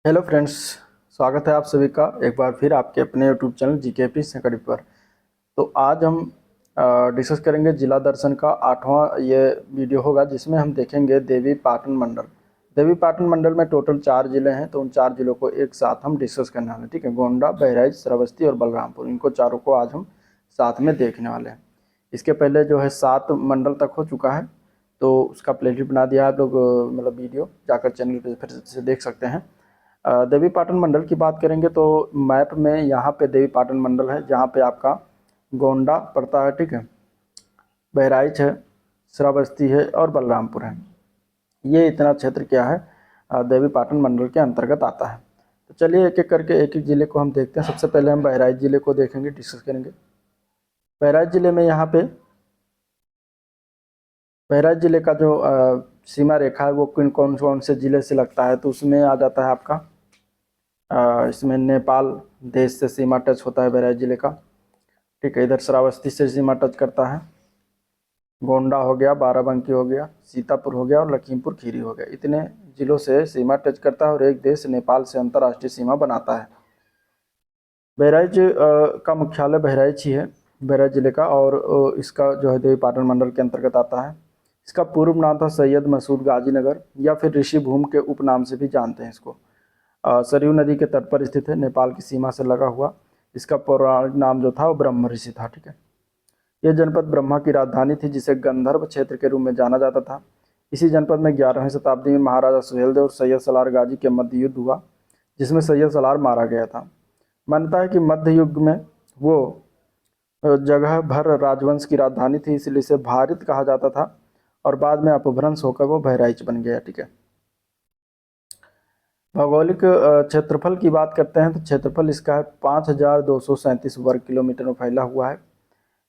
Hello friends. स्वागत है आप सभी का एक बार फिर आपके अपने यूट्यूब चैनल जीकेपी सेकंड पर। तो आज हम डिस्कस करेंगे जिला दर्शन का 8वां ये वीडियो होगा, जिसमें हम देखेंगे देवी पाटन मंडल। देवी पाटन मंडल में टोटल 4 जिले हैं, तो उन 4 जिलों को एक साथ हम डिस्कस करने वाले हैं। ठीक है, गोंडा, बहराइच, श्रावस्ती और बलरामपुर, इनको चारों को आज हम साथ में देखने वाले हैं। इसके पहले जो है 7 मंडल तक हो चुका है, तो उसका प्लेलिस्ट बना दिया है आप लोग, मतलब वीडियो जाकर चैनल पर फिर से देख सकते हैं। देवी पाटन मंडल की बात करेंगे तो मैप में यहाँ पे देवी पाटन मंडल है, जहाँ पे आपका गोंडा पड़ता है। ठीक है, बहराइच है, श्रावस्ती है और बलरामपुर है। ये इतना क्षेत्र क्या है, देवी पाटन मंडल के अंतर्गत आता है। तो चलिए एक एक करके एक एक जिले को हम देखते हैं। सबसे पहले हम बहराइच जिले को देखेंगे, डिस्कस करेंगे। बहराइच जिले में यहाँ पे बहराइच जिले का जो सीमा रेखा है वो किन कौन कौन से जिले से लगता है, तो उसमें आ जाता है आपका इसमें नेपाल देश से सीमा टच होता है बहराइच जिले का। ठीक है, इधर श्रावस्ती से सीमा टच करता है, गोंडा हो गया, बाराबंकी हो गया, सीतापुर हो गया और लखीमपुर खीरी हो गया। इतने जिलों से सीमा टच करता है और एक देश नेपाल से अंतर्राष्ट्रीय सीमा बनाता है। बहराइच का मुख्यालय बहराइच ही है, बहराइच जिले का, और इसका जो है देवी पाटन मंडल के अंतर्गत आता है। इसका पूर्व नाम था सैयद मसूद गाजी नगर, या फिर ऋषि भूम के उपनाम से भी जानते हैं इसको। सरयू नदी के तट पर स्थित है, नेपाल की सीमा से लगा हुआ। इसका पौराणिक नाम जो था वो ब्रह्म ऋषि था। ठीक है, यह जनपद ब्रह्मा की राजधानी थी, जिसे गंधर्व क्षेत्र के रूप में जाना जाता था। इसी जनपद में 11वीं शताब्दी में महाराजा सुहेलदेव और सैयद सलार गाजी के मध्य युद्ध हुआ, जिसमें सैयद सलार मारा गया था। मान्यता है कि मध्य युग में वो जगह भर राजवंश की राजधानी थी, इसलिए इसे भारत कहा जाता था, और बाद में अपभ्रंश होकर वो बहराइच बन गया। ठीक है, भौगोलिक क्षेत्रफल की बात करते हैं तो क्षेत्रफल इसका है 5237 वर्ग किलोमीटर में फैला हुआ है।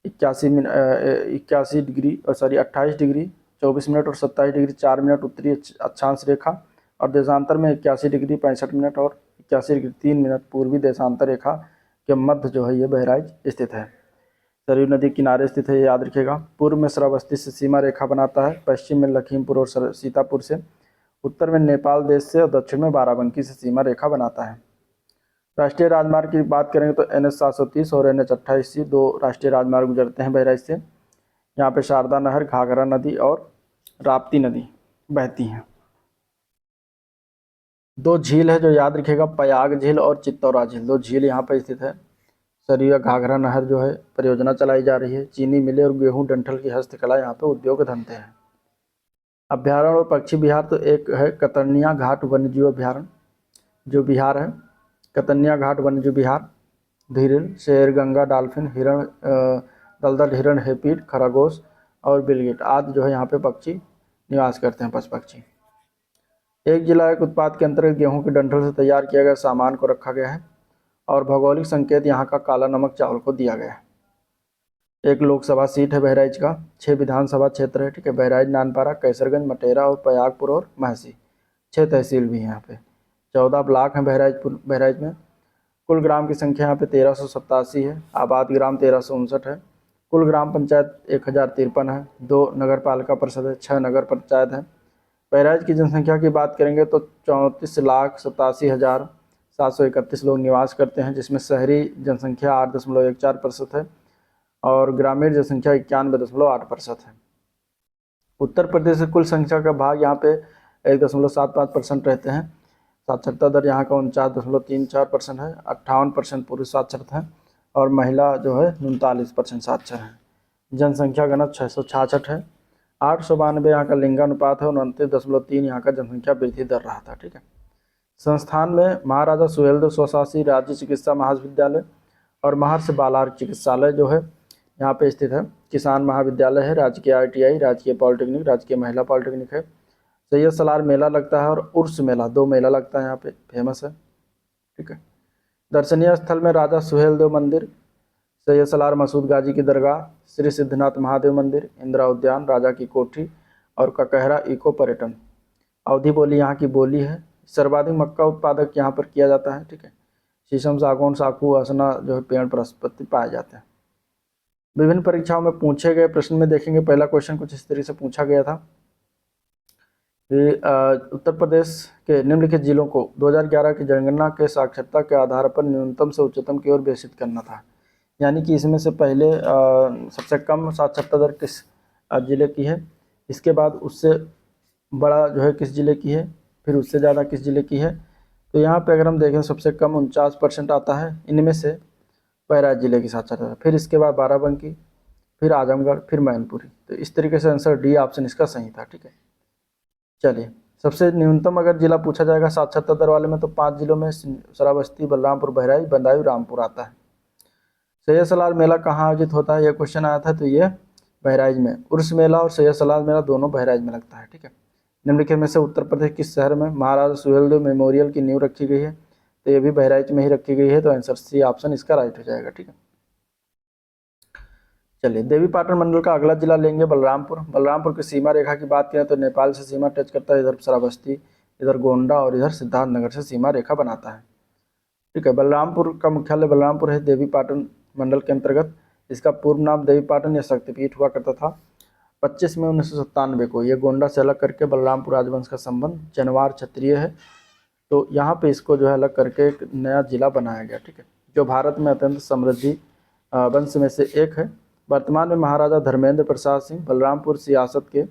28 डिग्री 24 मिनट और 27 डिग्री 4 मिनट उत्तरी अक्षांश रेखा, और देशांतर में 81 डिग्री 65 मिनट और 81 डिग्री 3 मिनट पूर्वी देशांतर रेखा के मध्य जो है ये बहराइच स्थित है। सरयू नदी किनारे स्थित है, ये याद रखिएगा। पूर्व में श्रावस्ती से सीमा रेखा बनाता है, पश्चिम में लखीमपुर और सीतापुर से, उत्तर में नेपाल देश से और दक्षिण में बाराबंकी से सीमा रेखा बनाता है। राष्ट्रीय राजमार्ग की बात करेंगे तो NH 730 और NH 28 से 2 राष्ट्रीय राजमार्ग गुजरते हैं बहराइच से। यहाँ पे शारदा नहर, घाघरा नदी और राप्ती नदी बहती हैं। 2 झील है जो याद रखिएगा, पयाग झील और चित्तौरा झील, 2 झील यहाँ पर स्थित है। सरयू घाघरा नहर जो है परियोजना चलाई जा रही है। चीनी मिले और गेहूं डंठल की हस्तकला यहाँ पे उद्योग धंधे हैं। अभ्यारण्य और पक्षी विहार तो एक है कतर्निया घाट वन्यजीव अभ्यारण्य, जो बिहार है। कतर्निया घाट वन्यजीव विहार धीरिल, शेर, गंगा, डॉल्फिन, हिरण, दलदल हिरण, हेपीड, खरगोश और बिलगेट आदि जो है यहाँ पे पक्षी निवास करते हैं, पशु पक्षी। एक जिला एक उत्पाद के अंतर्गत गेहूं के डंठल से तैयार किया गया सामान को रखा गया है, और भौगोलिक संकेत यहाँ का काला नमक चावल को दिया गया है। एक लोकसभा सीट है बहराइच का, 6 विधानसभा क्षेत्र है। ठीक है, बहराइच, नानपारा, कैसरगंज, मटेरा और पयागपुर और महसी, 6 तहसील भी हैं यहाँ पे। 14 ब्लॉक हैं बहराइच में। कुल ग्राम की संख्या यहाँ पे 1387 है। आबाद ग्राम 1359 है। कुल ग्राम पंचायत 1053 है। 2 नगर पालिका परिषद है, 6 नगर पंचायत है। बहराइच की जनसंख्या की बात करेंगे तो 34,87,731 लोग निवास करते हैं, जिसमें शहरी जनसंख्या 8.14% है और ग्रामीण जनसंख्या 91.8% है। उत्तर प्रदेश की कुल संख्या का भाग यहाँ पे 1.75% रहते हैं। साक्षरता दर यहाँ का 49.34% है। 58% पुरुष साक्षर हैं और महिला जो है 39% साक्षर हैं। जनसंख्या घनत्व 666 है। 892 यहाँ का लिंगानुपात है और 29.3 यहाँ का जनसंख्या वृद्धि दर रहा था। ठीक है, संस्थान में महाराजा सुहेलदेव स्वशासी राज्य चिकित्सा महाविद्यालय और महर्षि बालार्क चिकित्सालय जो है यहाँ पे स्थित है। किसान महाविद्यालय है, राजकीय ITI, राजकीय पॉलिटेक्निक, राजकीय महिला पॉलिटेक्निक है। सैयद सलार मेला लगता है और उर्स मेला, 2 मेला लगता है यहाँ पे, फेमस है। ठीक है, दर्शनीय स्थल में राजा सुहेलदेव मंदिर, सैयद सलार मसूद गाजी की दरगाह, श्री सिद्धनाथ महादेव मंदिर, इंदिरा उद्यान, राजा की कोठी और ककहरा इको पर्यटन। अवधी बोली यहाँ की बोली है। सर्वाधिक मक्का उत्पादक यहाँ पर किया जाता है। ठीक है, शीशम, सागौन, साखू, असना जो है पेड़ बृहस्पति पाए जाते हैं। विभिन्न परीक्षाओं में पूछे गए प्रश्न में देखेंगे, पहला क्वेश्चन कुछ इस तरीके से पूछा गया था उत्तर प्रदेश के निम्नलिखित जिलों को 2011 की जनगणना के साक्षरता के आधार पर न्यूनतम से उच्चतम की ओर विकसित करना था। यानी कि इसमें से पहले सबसे कम साक्षरता दर किस जिले की है, इसके बाद उससे बड़ा जो है किस जिले की है, फिर उससे ज़्यादा किस जिले की है। तो यहाँ पे अगर हम देखें सबसे कम 49% आता है, इनमें से बहराइच जिले की साक्षरता, फिर इसके बाद बाराबंकी, फिर आजमगढ़, फिर मैनपुरी। तो इस तरीके से आंसर डी ऑप्शन इसका सही था। ठीक है, चलिए सबसे न्यूनतम अगर जिला पूछा जाएगा साक्षरता दर वाले में तो 5 जिलों में श्रावस्ती, बलरामपुर, बहराइच, बदायूं, रामपुर आता है। सैयद सलाल मेला कहाँ आयोजित होता है, यह क्वेश्चन आया था, तो ये बहराइच में। उर्स मेला और सैयद सलाल मेला दोनों बहराइच में लगता है। ठीक है, निम्नलिखित में से उत्तर प्रदेश किस शहर में महाराजा सुहेलदेव मेमोरियल की नींव रखी गई है, तो ये भी बहराइच में ही रखी गई है। तो आंसर सी ऑप्शन इसका राइट हो जाएगा। ठीक है, चलिए देवीपाटन मंडल का अगला जिला लेंगे बलरामपुर। बलरामपुर की सीमा रेखा की बात करें तो नेपाल से सीमा टच करता है, इधर श्रावस्ती, इधर गोंडा और इधर सिद्धार्थनगर से सीमा रेखा बनाता है। ठीक है, बलरामपुर का मुख्यालय बलरामपुर है देवीपाटन मंडल के अंतर्गत। इसका पूर्व नाम देवीपाटन या शक्तिपीठ हुआ करता था। 25 मई 1997 को यह गोंडा से अलग करके बलरामपुर राजवंश का संबंध जनवार क्षत्रिय है, तो यहाँ पे इसको जो है अलग करके एक नया जिला बनाया गया। ठीक है, जो भारत में अत्यंत समृद्धि वंश में से एक है। वर्तमान में महाराजा धर्मेंद्र प्रसाद सिंह बलरामपुर सियासत के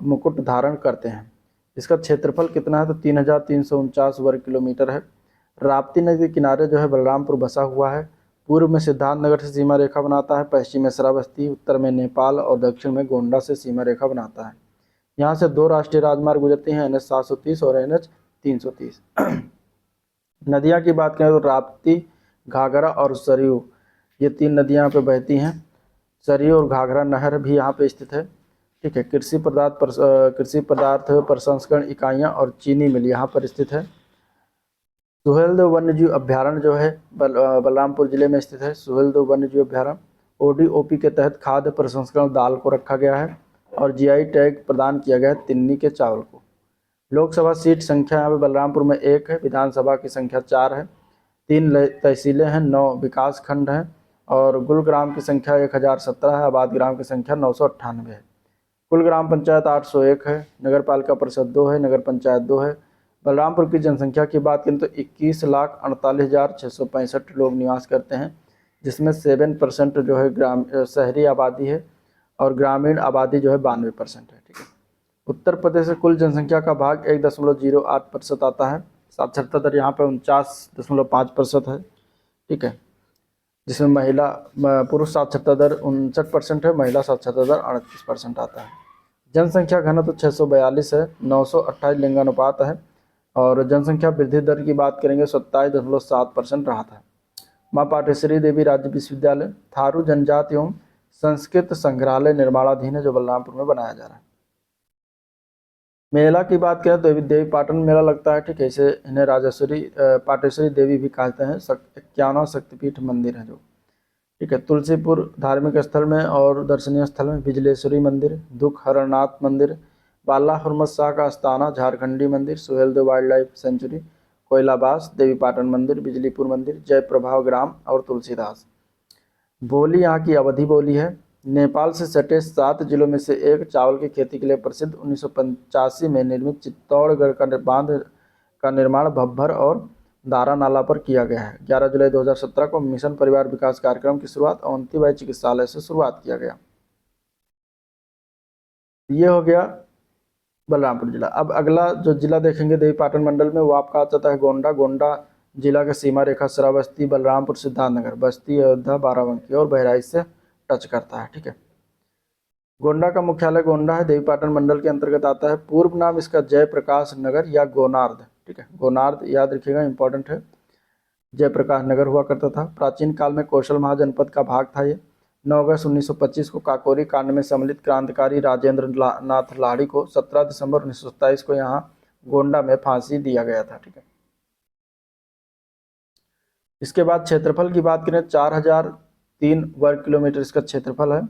मुकुट धारण करते हैं। इसका क्षेत्रफल कितना है, तो 3349 वर्ग किलोमीटर है। राप्ती नदी के किनारे जो है बलरामपुर बसा हुआ है। पूर्व में सिद्धार्थनगर से सीमा रेखा बनाता है, पश्चिम में श्रावस्ती, उत्तर में नेपाल और दक्षिण में गोंडा से सीमा रेखा बनाता है। यहाँ से 2 राष्ट्रीय राजमार्ग गुजरते हैं, NH 730 और NH 330। नदियाँ की बात करें तो राप्ती, घाघरा और सरयू, ये 3 नदियाँ यहाँ पे बहती हैं। सरयू और घाघरा नहर भी यहाँ पे स्थित है। ठीक है, कृषि पदार्थ प्रसंस्करण इकाइयाँ और चीनी मिल यहाँ पर स्थित है। सुहेलदेव वन्यजीव अभ्यारण्य जो है बलरामपुर जिले में स्थित है। सुहेलदेव वन्यजीव अभ्यारण्य ODOP के तहत खाद्य प्रसंस्करण दाल को रखा गया है और GI टैग प्रदान किया गया है तिन्नी के चावल को। लोकसभा सीट संख्या यहाँ पे बलरामपुर में 1 है, विधानसभा की संख्या 4 है, 3 तहसीलें हैं, 9 विकास खंड हैं और कुल ग्राम की संख्या 1017 है, आबाद ग्राम की संख्या 998 है। कुल ग्राम पंचायत 801 है, नगर पालिका परिषद 2 है, नगर पंचायत 2 है। बलरामपुर की जनसंख्या की बात करें तो 21,48,665 लोग निवास करते हैं, जिसमें 7% जो है शहरी आबादी है और ग्रामीण आबादी जो है 92% है। ठीक है, उत्तर प्रदेश से कुल जनसंख्या का भाग 1.08% आता है। साक्षरता दर यहाँ पे 49.5% है। ठीक है, जिसमें पुरुष साक्षरता दर 59% है, महिला साक्षरता दर 38% आता है। जनसंख्या घनत्व 642 है, 928 लिंगानुपात है और जनसंख्या वृद्धि दर की बात करेंगे 27.7% रहा था। माँ पाटेश्वरी देवी राज्य विश्वविद्यालय थारू जनजाति एवं संस्कृत संग्रहालय निर्माणाधीन है, जो बलरामपुर में बनाया जा रहा है। मेला की बात करें तो देवी पाटन मेला लगता है। ठीक है, इसे इन्हें पाटेश्वरी देवी भी कहते हैं। 51वां शक्तिपीठ मंदिर है जो। ठीक है, तुलसीपुर धार्मिक स्थल में और दर्शनीय स्थल में बिजलेश्वरी मंदिर, दुख हरनाथ मंदिर, बाला हुरमत शाह का आस्थाना, झारखंडी मंदिर, Suheldev wild life sanctuary, Koilabas, Devi Patan मंदिर, बिजलीपुर मंदिर, जय प्रभाव ग्राम और तुलसीदास। बोली यहाँ की अवधी बोली है। नेपाल से सटे 7 जिलों में से एक, चावल की खेती के लिए प्रसिद्ध 1985 में निर्मित चित्तौड़गढ़ का बांध का निर्माण भब्बर और दारा नाला पर किया गया है। 11 जुलाई 2017 को मिशन परिवार विकास कार्यक्रम की शुरुआत अवंतीबाई चिकित्सालय से शुरुआत किया गया। ये हो गया बलरामपुर जिला। अब अगला जो जिला देखेंगे देवीपाटन मंडल में, वो आपका आ जाता है गोंडा। गोंडा जिला का सीमा रेखा श्रावस्ती, बलरामपुर, सिद्धार्थनगर, बस्ती, अयोध्या, बाराबंकी और बहराइच से टच करता है। ठीक है, गोंडा का मुख्यालय गोंडा है, देवीपाटन मंडल के अंतर्गत आता है। पूर्व नाम इसका जयप्रकाश नगर या गोनार्द। ठीक है, गोनार्द याद रखिएगा, इंपॉर्टेंट है। जयप्रकाश नगर हुआ करता था। प्राचीन काल में कौशल महाजनपद का भाग था ये। 9 अगस्त 1925 को काकोरी कांड में सम्मिलित क्रांतिकारी राजेंद्र नाथ लाहिड़ी को 17 दिसंबर 1927 को यहाँ गोंडा में फांसी दिया गया था। ठीक है, इसके बाद क्षेत्रफल की बात करें 4003 वर्ग किलोमीटर इसका क्षेत्रफल है।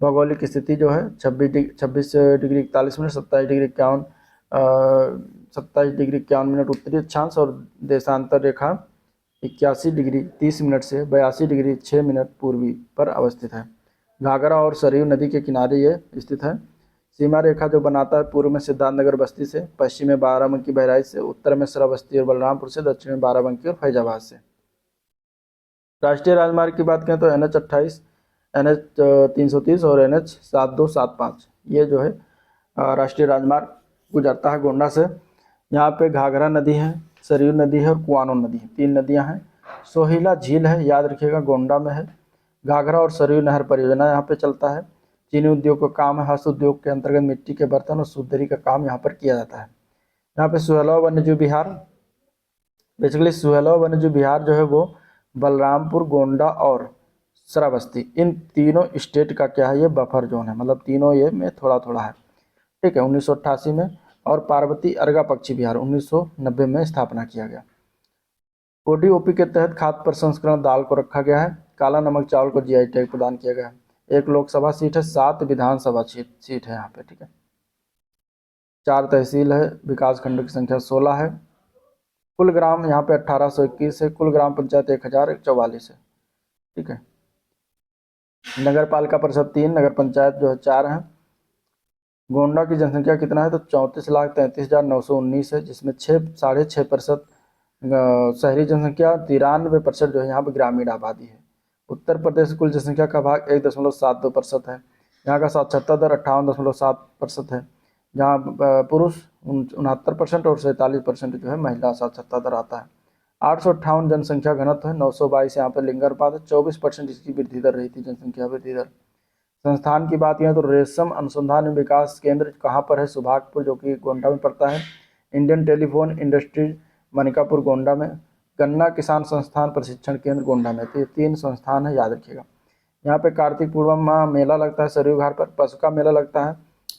भौगोलिक स्थिति जो है 26 डिग्री 41 मिनट 27 डिग्री 51 मिनट उत्तरी अक्षांश और देशांतर रेखा 81 डिग्री 30 मिनट से 82 डिग्री 6 मिनट पूर्वी पर अवस्थित है। घाघरा और सरयू नदी के किनारे ये स्थित है। सीमा रेखा जो बनाता है पूर्व में सिद्धार्थनगर बस्ती से, पश्चिम में बाराबंकी बहराइच से, उत्तर में श्रावस्ती और बलरामपुर से, दक्षिण में बाराबंकी और फैजाबाद से। राष्ट्रीय राजमार्ग की बात करें तो NH 28, NH 330 और NH 7275 ये जो है राष्ट्रीय राजमार्ग गुजरता है गोंडा से। यहाँ पे घाघरा नदी है, सरयू नदी है और कुआनो नदी है, 3 नदियाँ हैं। सोहिला झील है, याद रखिएगा गोंडा में है। घाघरा और सरयू नहर परियोजना यहाँ पे चलता है। चीनी उद्योग का काम है, हस्त उद्योग के अंतर्गत मिट्टी के बर्तन और सुतदरी का काम यहाँ पर किया जाता है। यहाँ पे सुहेलवा वन्यजीव विहार, बेसिकली सुहेलवा वन्यजीव विहार जो है वो बलरामपुर, गोंडा और श्रावस्ती इन तीनों स्टेट का क्या है, ये बफर जोन है, मतलब तीनों ये में थोड़ा थोड़ा है, ठीक है। 1988 में। और पार्वती अर्गा पक्षी विहार 1990 में स्थापना किया गया। ODOP के तहत खाद्य प्रसंस्करण दाल को रखा गया है। काला नमक चावल को GI टैग प्रदान किया गया है। 1 लोकसभा सीट है, 7 विधानसभा सीट है यहाँ पे, ठीक है। 4 तहसील है, विकास खंड की संख्या 16 है। कुल ग्राम यहाँ पे 1821 है। कुल ग्राम पंचायत 1044 है, ठीक है। नगर पालिका परिषद 3, नगर पंचायत जो है 4 है। गोंडा की जनसंख्या कितना है तो 34,33,919 है, जिसमें 6.5% शहरी जनसंख्या, 93% जो है यहाँ पर ग्रामीण आबादी है। उत्तर प्रदेश कुल जनसंख्या का भाग 1.72% है। यहाँ का साक्षरता दर 58.7% है, जहाँ पुरुष 69% और 47% जो है महिला साक्षरता दर आता है। 858 जनसंख्या घनत्व है, 922 यहाँ पर लिंगानुपात है, 24% इसकी वृद्धि दर रही थी, जनसंख्या वृद्धि दर। संस्थान की बात करें तो रेशम अनुसंधान एवं विकास केंद्र कहाँ पर है, सुभागपुर जो कि गोंडा में पड़ता है। Indian telephone industries Manikapur Gonda में। गन्ना किसान संस्थान प्रशिक्षण केंद्र गोंडा में। तो ये 3 संस्थान है, याद रखिएगा। यहाँ पे कार्तिक पूर्णिमा मेला लगता है सरयू घाट पर। पशुका मेला लगता है,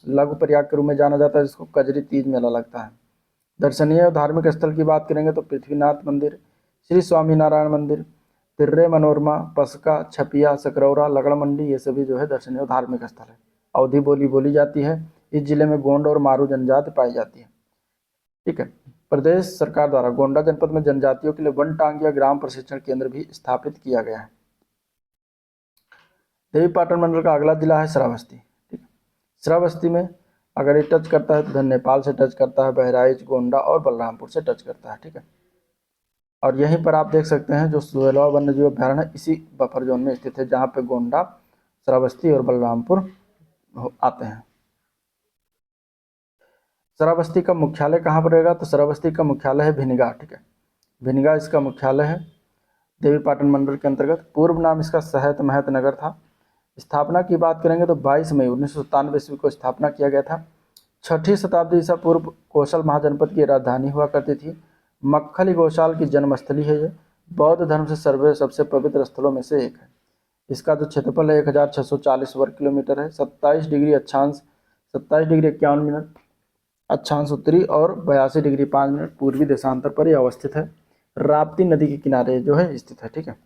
लघु प्रयाग के रूप में जाना जाता है, जिसको कजरी तीज मेला लगता है। दर्शनीय और धार्मिक स्थल की बात करेंगे तो पृथ्वीनाथ मंदिर, श्री स्वामीनारायण मंदिर, तिर्रे मनोरमा, पसका, छपिया, सकरौरा, लगड़ मंडी, ये सभी जो है दर्शनीय और धार्मिक स्थल है। अवधी बोली बोली जाती है। इस जिले में गोंड और मारू जनजाति पाई जाती है, ठीक है। प्रदेश सरकार द्वारा गोंडा जनपद में जनजातियों के लिए वन टांगिया ग्राम प्रशिक्षण केंद्र भी स्थापित किया गया है। देवीपाटन मंडल का अगला जिला है श्रावस्ती, ठीक है। श्रावस्ती में अगर ये टच करता है तो नेपाल से टच करता है, बहराइच, गोंडा और बलरामपुर से टच करता है, ठीक है। और यहीं पर आप देख सकते हैं जो सुहेलवा वन्यजीव अभ्यारण्य है, इसी बफर जोन में स्थित है, जहाँ पे गोंडा, श्रावस्ती और बलरामपुर आते हैं। श्रावस्ती का मुख्यालय कहाँ पर रहेगा तो श्रावस्ती का मुख्यालय है भिनगा, ठीक है। भिनगा इसका मुख्यालय है, देवीपाटन मंडल के अंतर्गत। पूर्व नाम इसका सहत महत नगर था। स्थापना की बात करेंगे तो 22 मई 1997 ईस्वी को स्थापना किया गया था। 6ठी शताब्दी ईसा पूर्व कौशल महाजनपद की राजधानी हुआ करती थी। मक्खली गौशाल की जन्मस्थली है ये। बौद्ध धर्म से सबसे पवित्र स्थलों में से एक है। इसका जो क्षेत्रफल है 1640 वर्ग किलोमीटर है। 27 डिग्री 51 मिनट अक्षांश उत्तरी और 82 डिग्री 5 मिनट पूर्वी देशांतर पर यह अवस्थित है। राप्ती नदी के किनारे जो है स्थित है, ठीक है।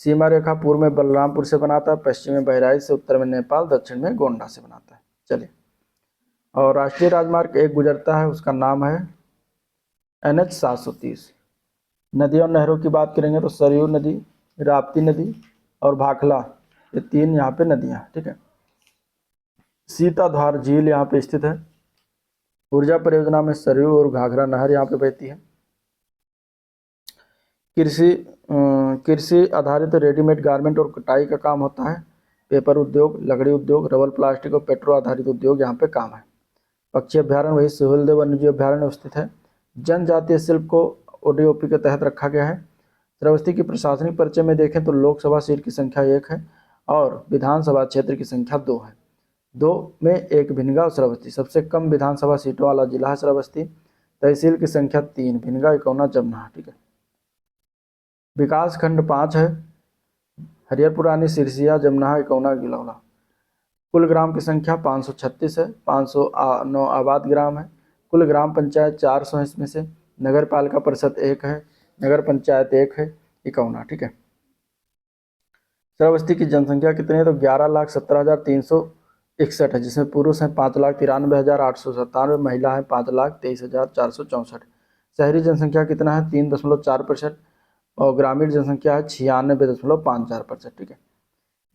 सीमा रेखा पूर्व में बलरामपुर से बनाता है, पश्चिम में बहराइच से, उत्तर में नेपाल, दक्षिण में गोंडा से बनाता है। चलिए, और राष्ट्रीय राजमार्ग 1 गुजरता है, उसका नाम है NH 730। नदी और नहरों की बात करेंगे तो सरयू नदी, राप्ती नदी और भाखला, ये 3 यहाँ पे नदियाँ, ठीक है। सीताधार झील यहाँ पे स्थित है। ऊर्जा परियोजना में सरयू और घाघरा नहर यहाँ पे बहती है। कृषि आधारित रेडीमेड गारमेंट और कटाई का काम होता है। पेपर उद्योग, लकड़ी उद्योग, रबर प्लास्टिक और पेट्रोल आधारित उद्योग यहाँ पे काम है। पक्षी अभ्यारण्य वही सुहेलदेव वन्यजीव अभ्यारण्य स्थित है। जनजातीय शिल्प को ODOP के तहत रखा गया है। श्रावस्ती की प्रशासनिक परिचय में देखें तो लोकसभा सीट की संख्या 1 है और विधानसभा क्षेत्र की संख्या 2 है। 2 में 1 भिनगा और श्रावस्ती। सबसे कम विधानसभा सीटों वाला जिला है श्रावस्ती। तहसील की संख्या 3, भिनगा, इकौना, जमुना, ठीक है। विकास खंड 5 है, हरियर पुरानी, सिरसिया, जमुना, इकौना, गिलौना। कुल ग्राम की संख्या 536 है। 509 आबाद ग्राम है। कुल ग्राम पंचायत 400 है, इसमें से नगर पालिका परिषद 1 है, नगर पंचायत 1 है, इकौना, ठीक है। श्रावस्ती की जनसंख्या कितनी है तो 11,17,361 है, जिसमें पुरुष हैं 5,93,897, महिला है 5,23,464। शहरी जनसंख्या कितना है 3.4% और ग्रामीण जनसंख्या है 96.54%, ठीक है।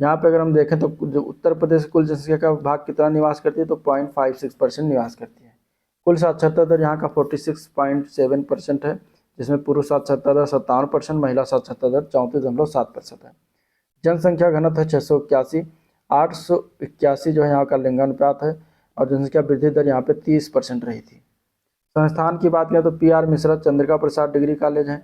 यहाँ पे अगर हम देखें तो जो उत्तर प्रदेश कुल जनसंख्या का भाग कितना निवास करती है, तो 0.56% निवास करती है। कुल साक्षरता दर यहाँ का 46.7% है, जिसमें पुरुष साक्षरता दर 57%, महिला साक्षरता दर 34.7% है। जनसंख्या घनत्व है 681, 881 जो है यहाँ का लिंगानुपात है, और जनसंख्या वृद्धि दर यहाँ पे 30% रही थी। संस्थान की बात करें तो PR Mishra Chandrika Prasad degree college है,